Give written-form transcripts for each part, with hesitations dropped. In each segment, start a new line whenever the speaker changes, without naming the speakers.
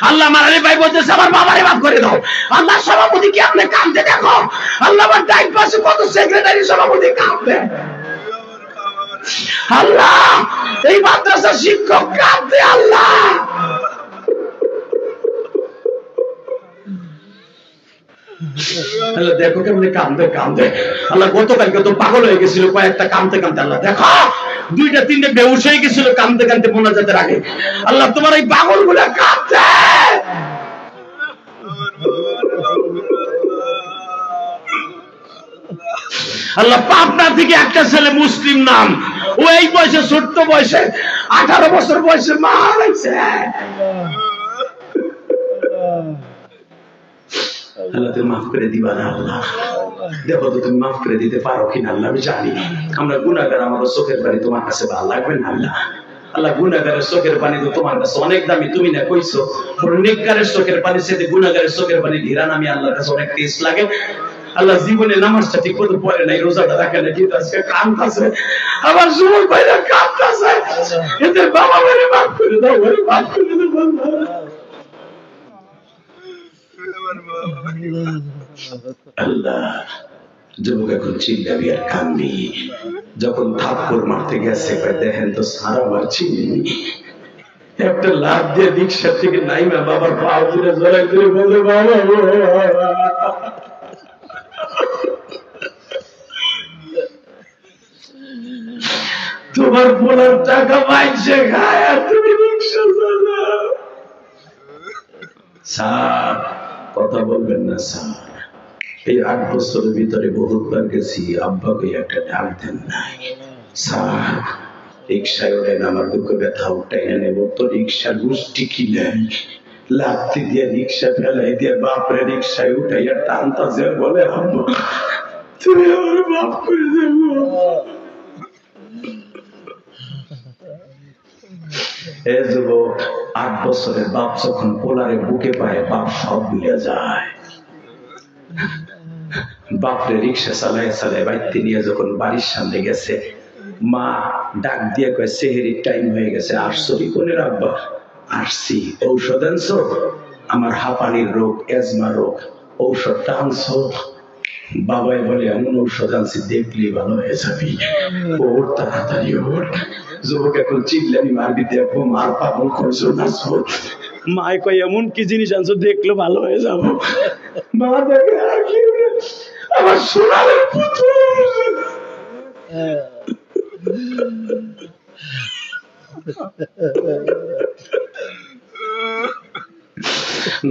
আল্লাহ মারানি ভাই বলতেছে আমার বাবারে মাফ করে দাও। আল্লাহ সভাপতি কি আপনি কাঁদতে দেখো, আল্লাহ আমার ডাইন পাশে কত সেক্রেটারি সভাপতি কাঁদবে। আল্লাহ এই মাদ্রাসার শিক্ষক কাঁদতে, আল্লাহ দেখো কেমনে কান্দে কান্দে। আল্লাহ গতকালকে তো পাগল হয়ে গেছিল কয়েকটা কান্দতে কান্দতে। আল্লাহ দেখো দুইটা তিনটে বেহুশ হয়ে গেছিল কান্দতে কান্দতে মোনাজাতের আগে। আল্লাহ তোমার এই পাগল গুলা কাঁদতে। আল্লাহ পাবনা থেকে একটা ছেলে মুসলিম নাম, ও এই বয়সে ছোট্ট বয়সে 18 বছর বয়সে মা হারাইছে। আল্লাহ তুমি মাফ করে দিবা না আল্লাহ, দেখো তো তুমি মাফ করে দিতে পারো কিনা আল্লাহ। আমি জানি আমরা গুনাহগার, আমাদের চোখের পানি তোমার কাছে ভালো লাগবে না আল্লাহ। আল্লাহ গুনাহগারের চোখের পানি তো তোমার কাছে অনেক দামি, তুমি না কইছো নেককারের চোখের পানি সাথে গুনাহগারের চোখের পানি ঘিরান আমি আল্লাহর কাছে অনেক টেস্ট লাগে। আল্লাহ জীবনে নামাজটা ঠিক মতো পড়ে নাই, রোজাটা রাখে না, কিন্তু আজকে কাঁদতাছে আমার যুবক ভাইরা কাঁদতাছে, এদের বাবা মারে মাফ করে দাও, ওরে মাফ করে দাও আল্লাহ। যুবক এখন চিল্লাবি আর কান্দি, যখন থাপ্পড় মারতে গেছে দেখেন তো সারা আমার চিনি একটা লাভ দিয়ে রিক্সা থেকে নাইমা বাবার পা ধরে জড়াই ধরে বলে বাবা তোমার বলার টাকা পাইছে খায় আর তুমি রিক্সা চালাও। স্যার কথা বলবেন না স্যার, এই 8 বছরের ভিতরে বহুতবার গেছি, আব্বাকে একটা ডাক দেন নাই। স্যার রিক্সায় ওঠেন, আমার দুঃখ ব্যথা উঠাই নেব তো রিক্সা গোষ্ঠী কিনে লাথি দিয়ে রিক্সা ফেলাই দিয়ে বাপরে রিক্সায় উঠাইয়া টানতাছে, বলে আব্বা তুমি আমার মাফ করে দেবো। এ যুবক 8 বছরের বাপ যখন পোলারে বুকে পায় বাপ সব ভুলে যায়। বাপরে রিক্সা চালায় চালায় বাইতে নিয়ে যখন বাড়ির সামনে গেছে, মা ডাক দিয়ে কয় সেহেরির টাইম হয়ে গেছে, আসছো কি কোনে রাখবা? আসছি। ঔষধ আনছো? আমার হাঁপানির রোগ, এজমা রোগ, ঔষধটা আনছো? বাবাই বলে এমন ঔষধ আনছি দেখলি ভালো হয়ে যাবি, ওর তাড়াতাড়ি ওর। যুবক এখন চিল্লানি মারবি, দেখো মার পাগল করছো না। মায় কয় এমন কি জিনিস আনছো দেখলো ভালো হয়ে যাবো। মা দেখে আর কি আমার সোনার পুত্র।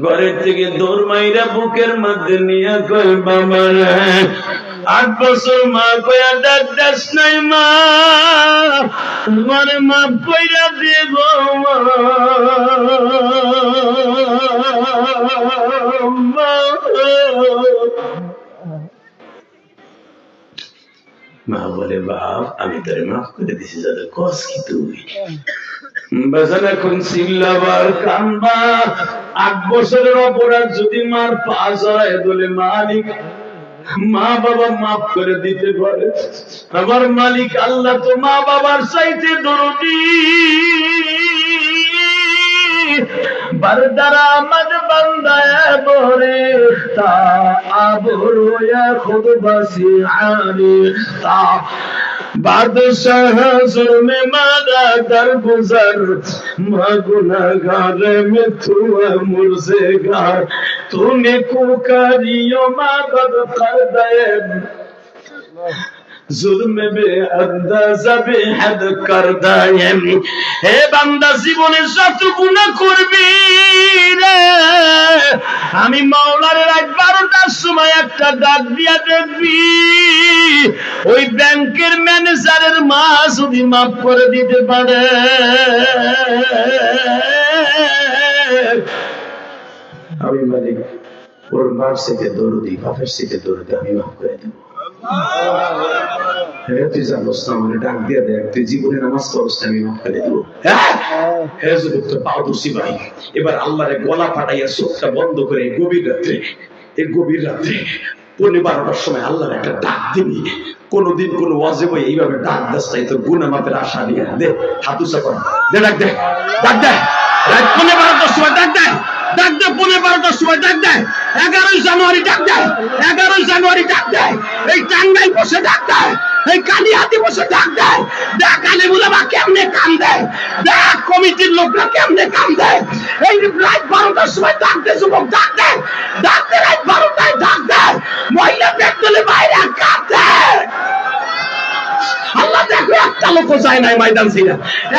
ঘরের থেকে দৌড় মাইরা বুকের মধ্যে নিয়ে কই বাবা রে 8 বছর মা কইয়া ডাক দাস নাই মা, তোমার মাফ কইরা দেব মা। বলে বাপ আমি তোরে মাফ করে দিছি, যাতে কস কি তুই বেজান এখন চিল্লাবার কান্দবা। 8 বছরের অপরাধ যদি মার পা জড়ায় বলে মালিক মা বাবা মাফ করে দিতে পারে, আমার মালিক আল্লাহ তো মা বাবার চাইতে দরদি। বারদারা আমাদ বান্দায় বরে তা আবরোয়া খুদ বাসি আনি তা बादशाह जुल्म मादा दर गुजर मां गुनाहगार में तू मुर्ज़ेगार तूने कुकारियों मदद कर दे जुल्म बे अंदाज़ा बे हद कर दे। हे বান্দা জীবনে যত গুনাহ করবি রে, আমি মাওলার রাত 12টার সময় একটা ডাক দিয়া দেখবি, ওই ব্যাংকের ম্যানেজারের মা যদি মাফ করে দিতে পারে, আমি মালিক ওর মার থেকে দরদি, বাপের থেকে দরদি আমি মাফ করে দেবো। তুই জানোস না মানে ডাক দিয়ে দেখ, তুই জীবনে নামাজ পড়স আমি মাফ করে দেবো। হ্যাঁ যুবক তো পাও দোষী ভাই, এবার আল্লাহরে গলা ফাটাইয়া চোখটা বন্ধ করে গভীর রাত্রে, এই গভীর রাত্রে 12টার সময় আল্লাহর একটা ডাক দিবি। কোনদিন কোন ওয়াজে বই এইভাবে ডাক দাস তাই তোর গুনাহ মাপের আশা নিয়ে দে, হাত উঁচা কর, দে ডাক দে, ডাক দে, রাত 12টার সময় ডাক দে। রাত্রে 12:30টার সময় ডাক দেয়, 11ই জানুয়ারি ডাক দেয়, 11ই জানুয়ারি ডাক দেয়, এই টাঙ্গাইল বসে ডাক দেয়, এই কালিহাতি বসে ডাক দেয়। দেখ আলিমুলামা কেমনে কাম দেয়, দেখ কমিটির লোকরা কেমনে কাম দেয়। এই রাত 12টার সময় ডাক দেয়, যুবক ডাক দেয়, ডাক দেয় রাত 12টায় ডাক দেয়, মহিলা পেট্রোলে বাইরে কাম দেয়। আল্লাহ দেখো একটা লোক যায় নাই ময়দান ছিল,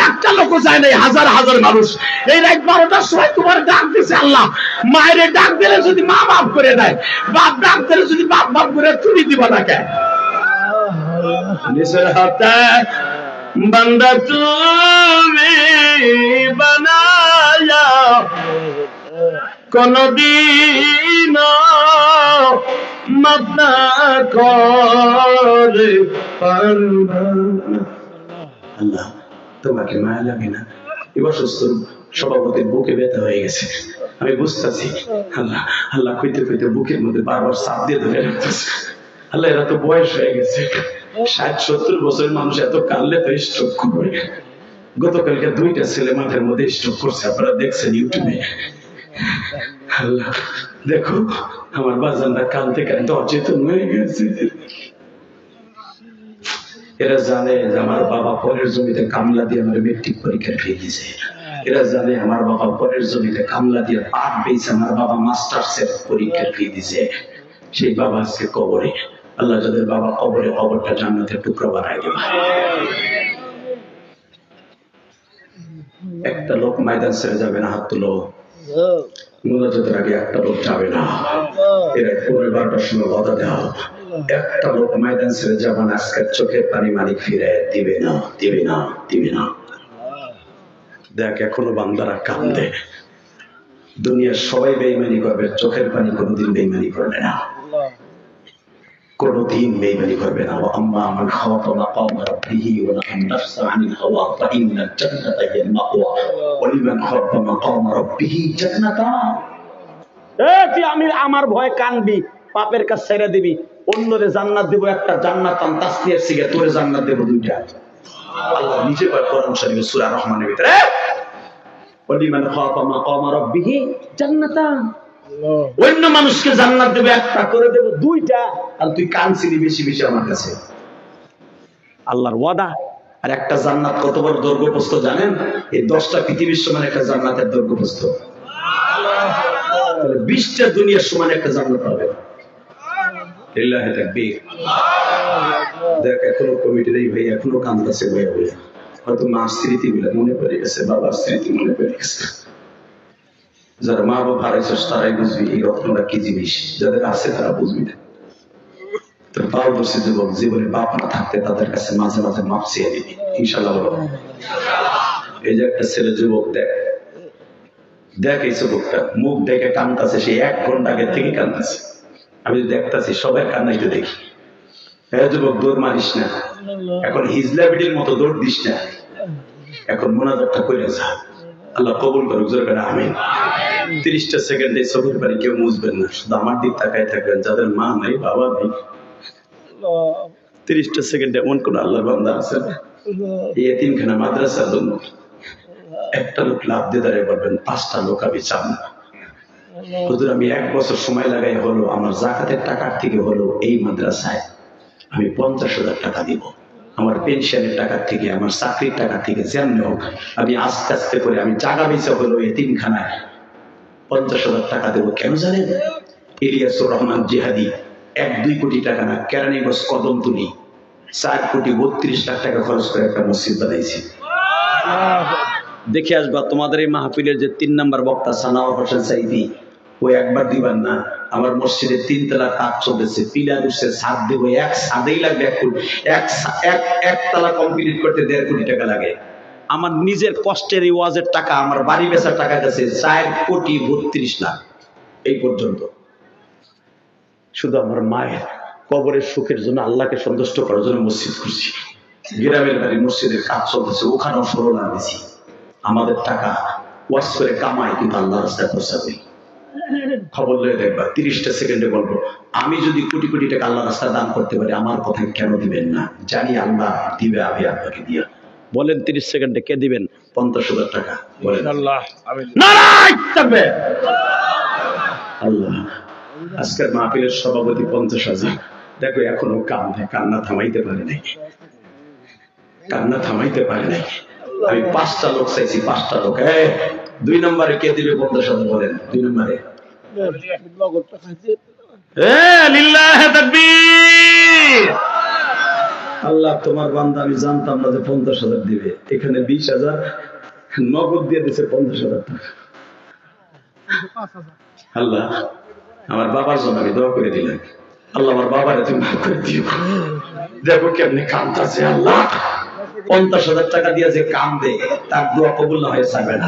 একটা লোক যায় নাই, হাজার হাজার মানুষ এই রাত 12টার সময় তোমার ডাক দিছে আল্লাহ। মায়ের ডাক দিলে যদি মা বাপ করে দেয়, বাপ ডাক দিলে যদি বাপ বাপ করে চুরি দিব না কে? নিজের হাতে বান্দা তুমি বানায়া কোনদিন মাফ না করে পারবা। আল্লাহ তোমাকে মায়া লাগে না? এবার সুস্থ সভাপতির বুকে ব্যথা হয়ে গেছে, আমি বুঝতেছি। আল্লাহ আল্লাহ কইতে কইতে বুকের মধ্যে বারবার চাপ দিয়ে ধরে রাখতেছে। আল্লাহ এরা তো বয়স হয়ে গেছে, 60-70 বছরের মানুষ এত কানলে তো স্ট্রোক করবে। গতকালকে 2টা ছেলে মাঠের মধ্যে স্ট্রোক করছে, আপনারা দেখছেন ইউটিউবে। আল্লাহ দেখো আমার বাজানরা কানতে কানতে অচেতন হয়ে গেছে। এরা জানে যে আমার বাবা পরের জমিতে কামলা দিয়ে আমার মেট্রিক পরীক্ষা ফিরে দিয়েছে। এরা জানে আমার বাবা পরের জমিতে কামলা দিয়ে পাট পেয়েছে, আমার বাবা মাস্টার্সের পরীক্ষা ফিরে দিয়েছে। সেই বাবা আজকে কবরে। আল্লাহ যাদের বাবা কবরে, কবরটা জান্নাতের টুকরা বানাই দেবে। একটা লোক ময়দান ছেড়ে যাবে না, হাত তুলো। মুনাজাতের আগে একটা লোক যাবে না, এরা 12টার সময় বাধা দেওয়া। একটা লোক ময়দান ছেড়ে যাবে না, আজকের চোখের পানি মালিক ফিরে দিবে না, দিবে না, দিবে না। দেখ এখনো বান্দারা কান্দে। দুনিয়ার সবাই বেঈমানি করবে, চোখের পানি কোনোদিন বেঈমানি করবে না, কোনদিন বেঈমানি করবে না। আম্মা মান খাওয়া মাকাম রাব্বিহি ওয়া নাহান নাফসা আনিল হাওয়া ফাইন্নাল জান্নাতা হিয়াল মাওয়া ওয়া লিমান খাওয়া মাকাম রাব্বিহি জান্নাতান। তুই আমার ভয় কানবি, পাপের কাজ ছেড়ে দিবি, অন্যরে জান্নাত দেব একটা, জান্নাতান তাসনিয়ার সিগে তোরে জান্নাত দেব 2টা। আল্লাহ নিজে কয় কোরআন শরীফে সূরা রহমানের ভিতরে, ওয়া লিমান খাওয়া মাকাম রাব্বিহি জান্নাতান। অন্য মানুষকে জান্নাত দেবে একটা, করে দেব 2টা, আর তুই কানছিলি বেশি বেশি আমার কাছে। আল্লাহর ওয়াদা। আর একটা জান্নাত কত বড় দৈর্ঘ্যপ্রস্থ জানেন? এই 10টা পৃথিবীর সমান একটা জান্নাতের দৈর্ঘ্যপ্রস্থ। তাহলে 20টা দুনিয়ার সমান একটা জান্নাত হবে। লিল্লাহি তাকবীর। দেখ এখনো কমিটির এই ভাই এখনো কান্দাছে বইয়া বইয়া, হয়তো মার স্মৃতিগুলো মনে পড়ে গেছে, বাবার স্মৃতি মনে পড়ে গেছে। যারা মা বাবা হারাইছিস তারাই বুঝবি এই রত্নটা কি জিনিস, যাদের আছে তারা বুঝবি না। তোর পাও বসে যুবক, জীবনে বাপ না থাকতে তাদের কাছে মাঝে মাঝে মাপ চেয়ে দিবি, ইনশাল্লাহ বলো। এই যে একটা ছেলে যুবক, দেখ দেখ এই যুবকটা মুখ দেখে কান্দাছে, সে 1 ঘন্টা আগে থেকে কান্দাছে। আমি দেখতেছি সবাই কান্নাইতে দেখি। হ্যাঁ যুবক, দৌড় মারিস না, এখন হিজলা বিডির মতো দৌড় দিস না, এখন মোনাজাতটা করে যা। আল্লাহ কবুল করুক, জোরে করে আমিন। 30টা সেকেন্ডে চোখের পানি কেউ মুছবেন না, শুধু আমার দিক তাকায় থাকবেন, যাদের মা নাই বাবা নেই। 30টা সেকেন্ডে এমন কোন আল্লাহর বান্দা আছে না? এই এতিমখানা মাদ্রাসার জন্য একটা লোক লাভ দিয়ে দাঁড়িয়ে বলবেন 5টা লোক আমি চান না। হুজুর আমি 1 বছর সময় লাগাই হলো, আমার যাকাতের টাকার থেকে হলো এই মাদ্রাসায় আমি 50,000 টাকা দিব, আমার পেনশনের টাকা থেকে, আমার চাকরির টাকা থেকে, যেমন হোক আমি আস্তে আস্তে করে আমি জায়গা বেচে হলো এতিমখানায় 50,000 টাকা দেবো। কেন জানেন? ইলিয়াসুর রহমান জিহাদি 1-2 কোটি টাকা না, কেরানীগঞ্জ কদমতলী 4,32,00,000 টাকা খরচ করে একটা মসজিদ বানাইছি। দেখে আসবা তোমাদের এই মাহফিলের যে 3 নম্বর বক্তা সানাওয়ার হোসেন সাইদি, ওই একবার দিবার না, আমার মসজিদে 3 তলা কাজ চলতেছে, পিলার উঠছে, ছাদ দেব, এক ছাদেই লাগবে 1 কোটি, এক তলা কমপ্লিট করতে 1.5 কোটি টাকা লাগে। আমার নিজের কষ্টের এই ওয়াজের টাকা, আমার বাড়ি বেচার টাকা গেছে 4,32,00,000 এই পর্যন্ত। শুধু আমার মায়ের কবরের সুখের জন্য, আল্লাহকে সন্তুষ্ট করার জন্য মসজিদ করছি। গ্রামের বাড়ি মসজিদের কাজ চলতেছে, ওখানেও সরলা দিছি। আমাদের টাকা ওয়াজ করে কামাই, কিন্তু আল্লাহর রাস্তায় খরচা করি। খবর লয়ে দেখবা 30টা সেকেন্ডে বলবো, আমি যদি কোটি কোটি টাকা আল্লাহর রাস্তায় দান করতে পারি, আমার কথায় কেন দিবেন না? জানি আল্লাহ দিবে, আমি আপনাকে দিয়া। বলেন 30 সেকেন্ডে কে দিবেন 50,000 টাকা? বলেন আল্লাহ। আমিন। নারায়ে তাকবীর। আল্লাহ, আজকের মাহফিলের সভাপতি 50,000, দেখো এখনো কান্দে, কান্না থামাইতে পারে নাই, কান্না থামাইতে পারে নাই। আমি 5টা লোক চাইছি, 5টা লোক। 2 নম্বরে কে দিবে 50,000 বলেন? 2 নম্বরে লিল্লাহি তাকবীর। আল্লাহ, তোমার বান্দা আমি জানতাম না যে 50,000 দিবে, এখানে 20,000 নগদ দিয়ে দিছে, 50,000 টাকা। আল্লাহ, আমার বাবার জন্য আমি দোয়া করে দিলাম, আল্লাহ আমার বাবারে তুমি মাফ করে দিও। দেখো কেমনি কাঁদতেছে। আল্লাহ, 50,000 টাকা দিয়ে যে কান্দে, তার দোয়া কবুল না হয়ে যাবে না।